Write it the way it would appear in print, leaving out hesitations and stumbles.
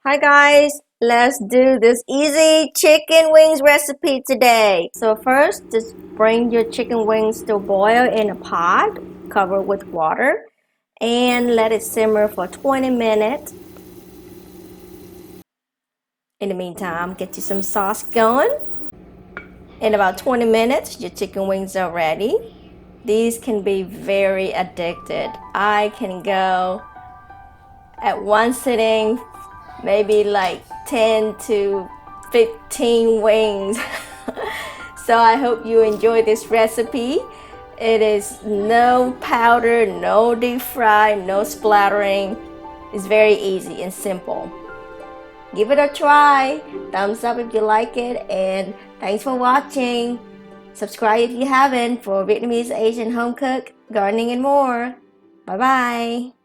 Hi guys, let's do this easy chicken wings recipe today. So first, just bring your chicken wings to boil in a pot, cover with water, and let it simmer for 20 minutes. In the meantime, get you some sauce going. In about 20 minutes, your chicken wings are ready. These can be very addicted. I can go at one sitting maybe like 10 to 15 wings. So I hope you enjoy this recipe. It is no powder, no deep fry, no splattering. It's very easy and simple. Give it a try. Thumbs up if you like it, and thanks for watching. Subscribe if you haven't for Vietnamese, Asian, home cook, gardening, and more. Bye bye.